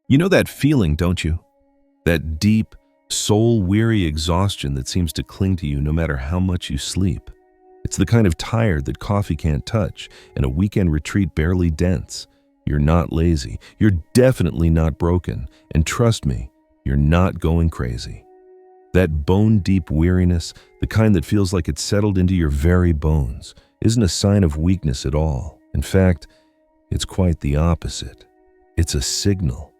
You know that feeling, don't you? That deep, soul-weary exhaustion that seems to cling to you no matter how much you sleep. It's the kind of tired that coffee can't touch and a weekend retreat barely dents. You're not lazy. You're definitely not broken. And trust me, you're not going crazy. That bone-deep weariness, the kind that feels like it's settled into your very bones, isn't a sign of weakness at all. In fact, it's quite the opposite. It's a signal.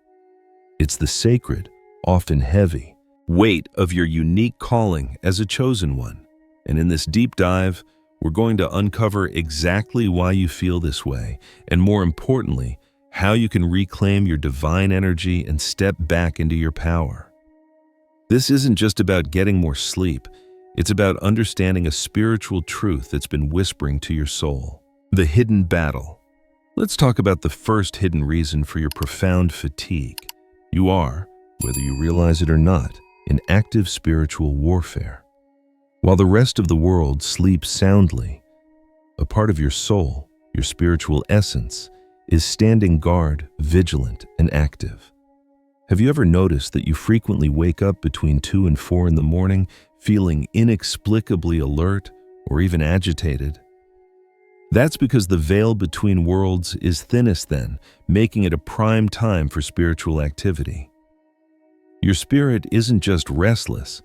It's the sacred, often heavy, weight of your unique calling as a chosen one. And in this deep dive, we're going to uncover exactly why you feel this way, and more importantly, how you can reclaim your divine energy and step back into your power. This isn't just about getting more sleep. It's about understanding a spiritual truth that's been whispering to your soul. The hidden battle. Let's talk about the first hidden reason for your profound fatigue. You are, whether you realize it or not, in active spiritual warfare. While the rest of the world sleeps soundly, a part of your soul, your spiritual essence, is standing guard, vigilant, and active. Have you ever noticed that you frequently wake up between 2 and 4 in the morning feeling inexplicably alert or even agitated? That's because the veil between worlds is thinnest then, making it a prime time for spiritual activity. Your spirit isn't just restless,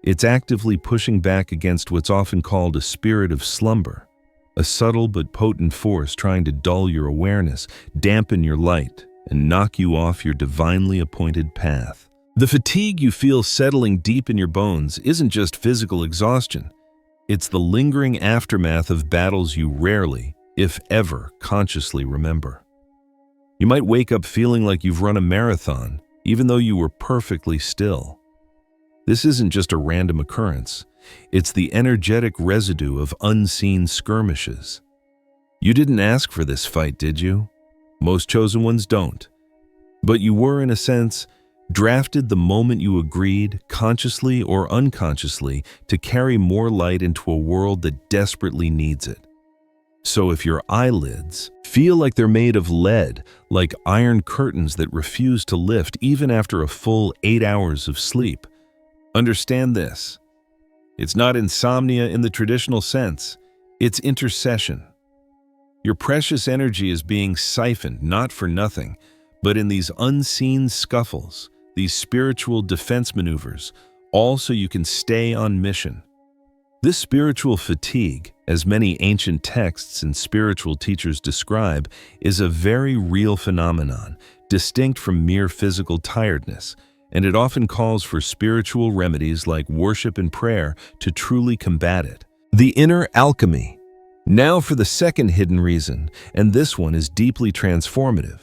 it's actively pushing back against what's often called a spirit of slumber, a subtle but potent force trying to dull your awareness, dampen your light, and knock you off your divinely appointed path. The fatigue you feel settling deep in your bones isn't just physical exhaustion. It's the lingering aftermath of battles you rarely, if ever, consciously remember. You might wake up feeling like you've run a marathon, even though you were perfectly still. This isn't just a random occurrence. It's the energetic residue of unseen skirmishes. You didn't ask for this fight, did you? Most chosen ones don't. But you were, in a sense, drafted the moment you agreed, consciously or unconsciously, to carry more light into a world that desperately needs it. So if your eyelids feel like they're made of lead, like iron curtains that refuse to lift even after a full 8 hours of sleep, understand this. It's not insomnia in the traditional sense. It's intercession. Your precious energy is being siphoned, not for nothing, but in these unseen scuffles, these spiritual defense maneuvers, all so you can stay on mission. This spiritual fatigue, as many ancient texts and spiritual teachers describe, is a very real phenomenon, distinct from mere physical tiredness, and it often calls for spiritual remedies like worship and prayer to truly combat it. The inner alchemy. Now for the second hidden reason, and this one is deeply transformative.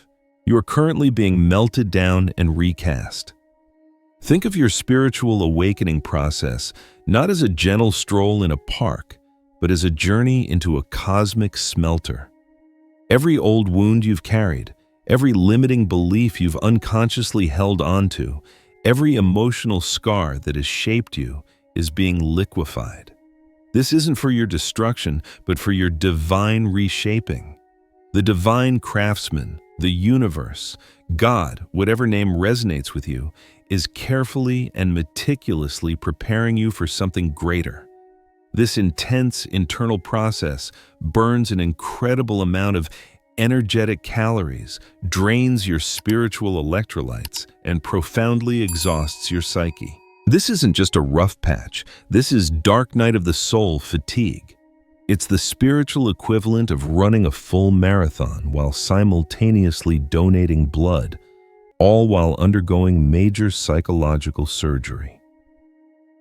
You are currently being melted down and recast. Think of your spiritual awakening process not as a gentle stroll in a park, but as a journey into a cosmic smelter. Every old wound you've carried, every limiting belief you've unconsciously held onto, every emotional scar that has shaped you is being liquefied. This isn't for your destruction, but for your divine reshaping. The divine craftsman, the universe, God, whatever name resonates with you, is carefully and meticulously preparing you for something greater. This intense internal process burns an incredible amount of energetic calories, drains your spiritual electrolytes, and profoundly exhausts your psyche. This isn't just a rough patch. This is dark night of the soul fatigue. It's the spiritual equivalent of running a full marathon while simultaneously donating blood, all while undergoing major psychological surgery.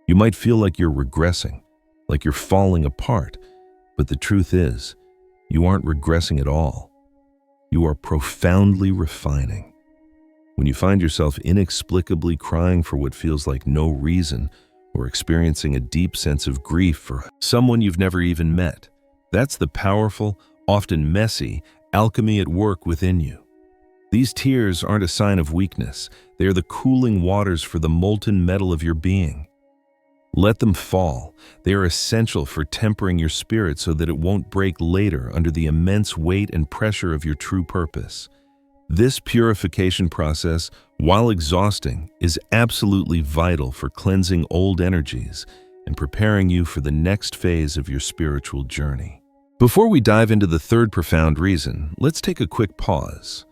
You might feel like you're regressing, like you're falling apart, but the truth is, you aren't regressing at all. You are profoundly refining. When you find yourself inexplicably crying for what feels like no reason, or experiencing a deep sense of grief for someone you've never even met, that's the powerful, often messy, alchemy at work within you. These tears aren't a sign of weakness. They are the cooling waters for the molten metal of your being. Let them fall. They are essential for tempering your spirit so that it won't break later under the immense weight and pressure of your true purpose. This purification process, while exhausting, is absolutely vital for cleansing old energies and preparing you for the next phase of your spiritual journey. Before we dive into the third profound reason, let's take a quick pause.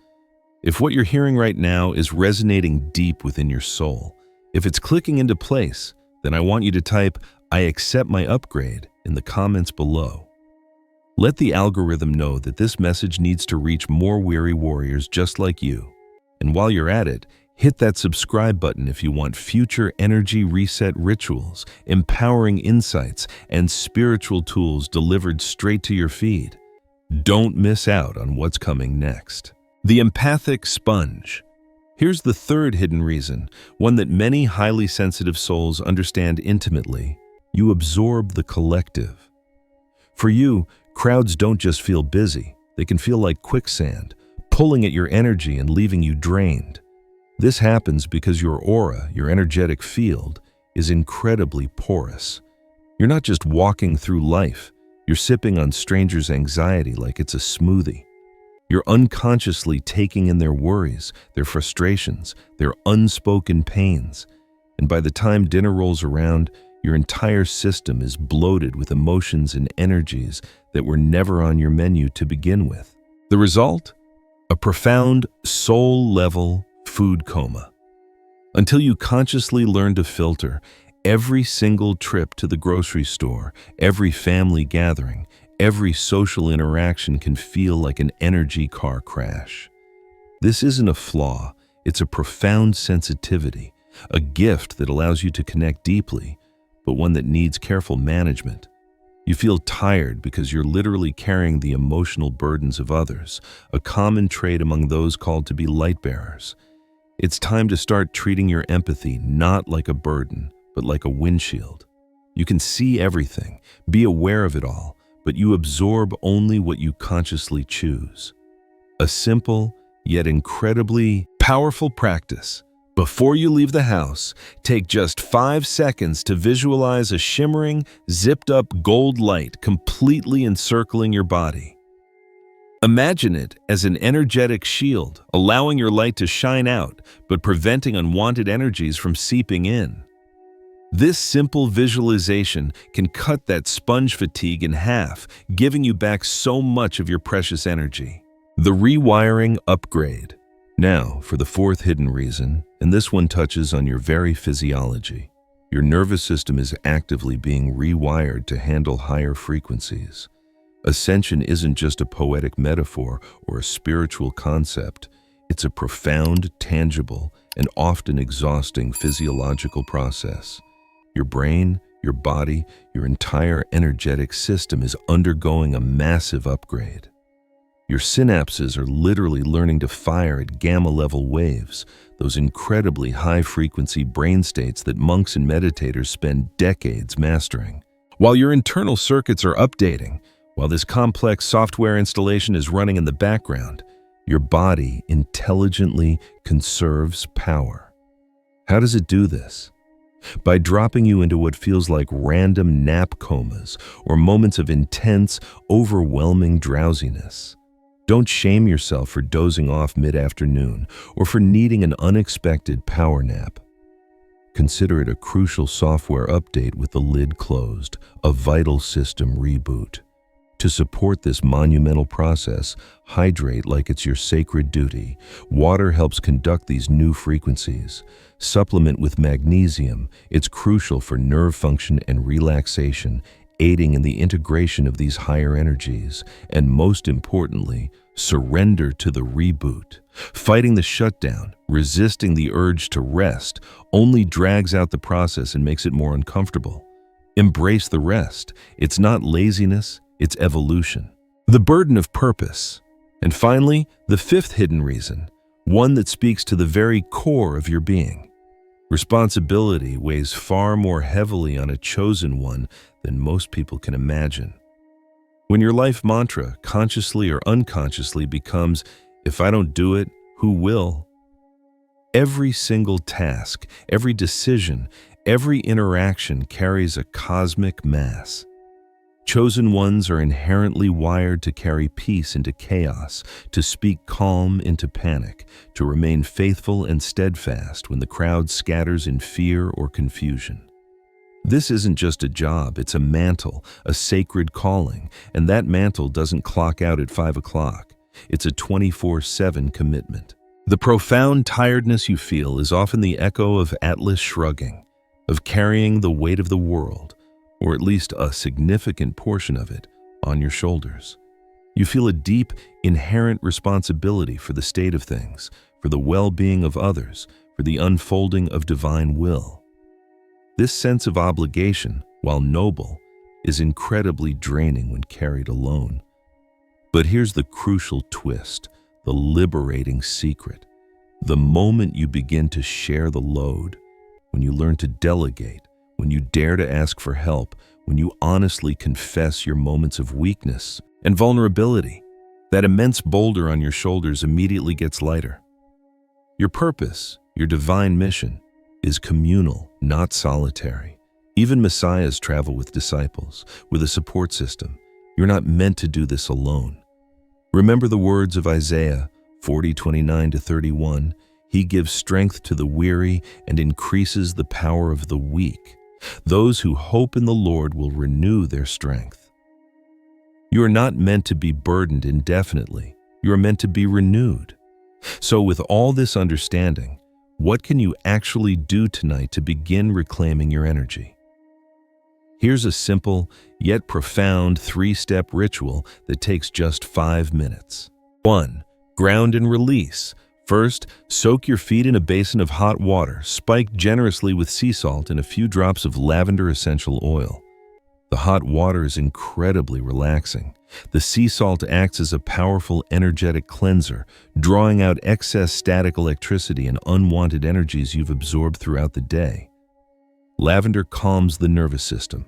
If what you're hearing right now is resonating deep within your soul, if it's clicking into place, then I want you to type, "I accept my upgrade," in the comments below. Let the algorithm know that this message needs to reach more weary warriors just like you. And while you're at it, hit that subscribe button if you want future energy reset rituals, empowering insights, and spiritual tools delivered straight to your feed. Don't miss out on what's coming next. The empathic sponge. Here's the third hidden reason, one that many highly sensitive souls understand intimately. You absorb the collective. For you, crowds don't just feel busy, they can feel like quicksand, pulling at your energy and leaving you drained. This happens because your aura, your energetic field, is incredibly porous. You're not just walking through life, you're sipping on strangers' anxiety like it's a smoothie. You're unconsciously taking in their worries, their frustrations, their unspoken pains. And by the time dinner rolls around, your entire system is bloated with emotions and energies that were never on your menu to begin with. The result? A profound, soul-level food coma. Until you consciously learn to filter, every single trip to the grocery store, every family gathering, every social interaction can feel like an energy car crash. This isn't a flaw, it's a profound sensitivity, a gift that allows you to connect deeply, but one that needs careful management. You feel tired because you're literally carrying the emotional burdens of others, a common trait among those called to be light bearers. It's time to start treating your empathy not like a burden, but like a windshield. You can see everything, be aware of it all, but you absorb only what you consciously choose. A simple, yet incredibly powerful practice. Before you leave the house, take just 5 seconds to visualize a shimmering, zipped-up gold light completely encircling your body. Imagine it as an energetic shield, allowing your light to shine out, but preventing unwanted energies from seeping in. This simple visualization can cut that sponge fatigue in half, giving you back so much of your precious energy. The rewiring upgrade. Now, for the fourth hidden reason, and this one touches on your very physiology. Your nervous system is actively being rewired to handle higher frequencies. Ascension isn't just a poetic metaphor or a spiritual concept. It's a profound, tangible, and often exhausting physiological process. Your brain, your body, your entire energetic system is undergoing a massive upgrade. Your synapses are literally learning to fire at gamma-level waves, those incredibly high-frequency brain states that monks and meditators spend decades mastering. While your internal circuits are updating, while this complex software installation is running in the background, your body intelligently conserves power. How does it do this? By dropping you into what feels like random nap comas or moments of intense, overwhelming drowsiness. Don't shame yourself for dozing off mid-afternoon or for needing an unexpected power nap. Consider it a crucial software update with the lid closed, a vital system reboot. To support this monumental process, hydrate like it's your sacred duty. Water helps conduct these new frequencies. Supplement with magnesium. It's crucial for nerve function and relaxation, aiding in the integration of these higher energies. And most importantly, surrender to the reboot. Fighting the shutdown, resisting the urge to rest, only drags out the process and makes it more uncomfortable. Embrace the rest. It's not laziness, it's evolution. The burden of purpose. And finally, the fifth hidden reason, one that speaks to the very core of your being. Responsibility weighs far more heavily on a chosen one than most people can imagine. When your life mantra, consciously or unconsciously, becomes, "If I don't do it, who will?" Every single task, every decision, every interaction carries a cosmic mass. Chosen ones are inherently wired to carry peace into chaos, to speak calm into panic, to remain faithful and steadfast when the crowd scatters in fear or confusion. This isn't just a job, it's a mantle, a sacred calling, and that mantle doesn't clock out at 5 o'clock. It's a 24/7 commitment. The profound tiredness you feel is often the echo of Atlas shrugging, of carrying the weight of the world, or at least a significant portion of it, on your shoulders. You feel a deep, inherent responsibility for the state of things, for the well-being of others, for the unfolding of divine will. This sense of obligation, while noble, is incredibly draining when carried alone. But here's the crucial twist, the liberating secret. The moment you begin to share the load, when you learn to delegate, when you dare to ask for help, when you honestly confess your moments of weakness and vulnerability, that immense boulder on your shoulders immediately gets lighter. Your purpose, your divine mission, is communal, not solitary. Even messiahs travel with disciples, with a support system. You're not meant to do this alone. Remember the words of Isaiah 40:29-31. He gives strength to the weary and increases the power of the weak. Those who hope in the Lord will renew their strength. You are not meant to be burdened indefinitely. You are meant to be renewed. So with all this understanding, what can you actually do tonight to begin reclaiming your energy? Here's a simple, yet profound 3-step ritual that takes just 5 minutes. 1. Ground and release. First, soak your feet in a basin of hot water, spiked generously with sea salt and a few drops of lavender essential oil. The hot water is incredibly relaxing. The sea salt acts as a powerful energetic cleanser, drawing out excess static electricity and unwanted energies you've absorbed throughout the day. Lavender calms the nervous system.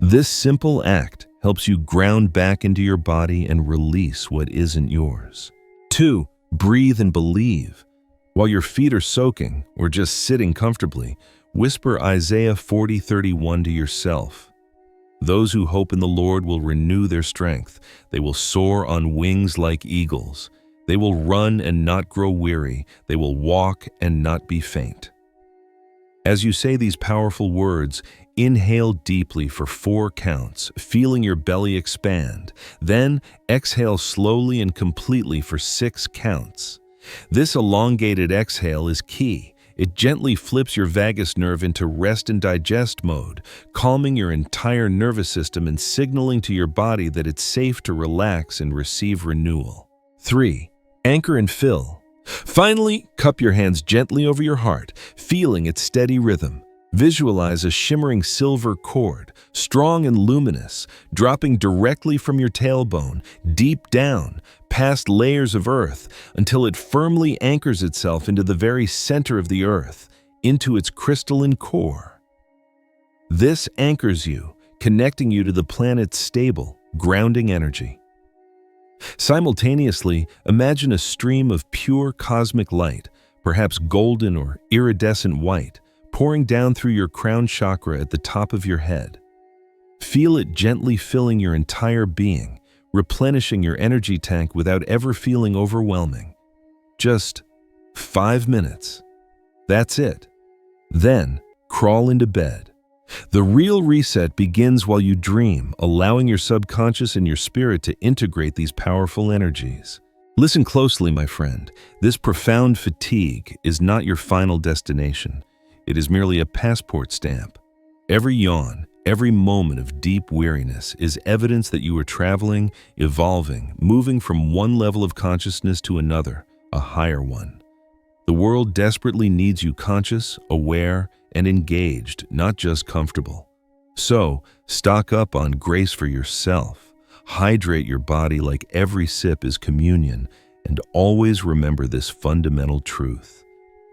This simple act helps you ground back into your body and release what isn't yours. 2. Breathe and believe. While your feet are soaking or just sitting comfortably, whisper Isaiah 40:31 to yourself. Those who hope in the Lord will renew their strength. They will soar on wings like eagles. They will run and not grow weary. They will walk and not be faint. As you say these powerful words, inhale deeply for 4 counts, feeling your belly expand. Then exhale slowly and completely for 6 counts. This elongated exhale is key. It gently flips your vagus nerve into rest and digest mode, calming your entire nervous system and signaling to your body that it's safe to relax and receive renewal. 3. Anchor and fill. Finally, cup your hands gently over your heart, feeling its steady rhythm. Visualize a shimmering silver cord, strong and luminous, dropping directly from your tailbone, deep down, past layers of earth, until it firmly anchors itself into the very center of the earth, into its crystalline core. This anchors you, connecting you to the planet's stable, grounding energy. Simultaneously, imagine a stream of pure cosmic light, perhaps golden or iridescent white, pouring down through your crown chakra at the top of your head. Feel it gently filling your entire being, replenishing your energy tank without ever feeling overwhelming. Just 5 minutes. That's it. Then, crawl into bed. The real reset begins while you dream, allowing your subconscious and your spirit to integrate these powerful energies. Listen closely, my friend. This profound fatigue is not your final destination. It is merely a passport stamp. Every yawn, every moment of deep weariness is evidence that you are traveling, evolving, moving from one level of consciousness to another, a higher one. The world desperately needs you conscious, aware, and engaged, not just comfortable. So, stock up on grace for yourself. Hydrate your body like every sip is communion, and always remember this fundamental truth.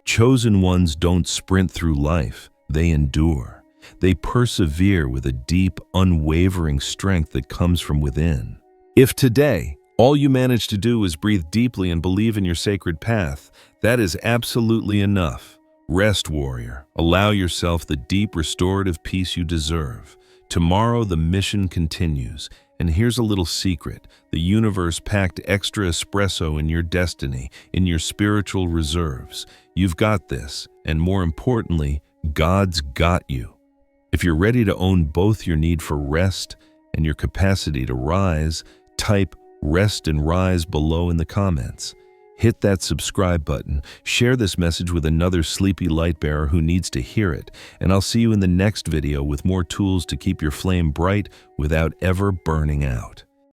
Chosen ones don't sprint through life, they endure. They persevere with a deep, unwavering strength that comes from within. If today, all you manage to do is breathe deeply and believe in your sacred path, that is absolutely enough. Rest, warrior. Allow yourself the deep restorative peace you deserve. Tomorrow the mission continues, and here's a little secret. The universe packed extra espresso in your destiny, in your spiritual reserves. You've got this, and more importantly, God's got you. If you're ready to own both your need for rest and your capacity to rise, type "rest and rise" below in the comments. Hit that subscribe button, share this message with another sleepy light bearer who needs to hear it, and I'll see you in the next video with more tools to keep your flame bright without ever burning out.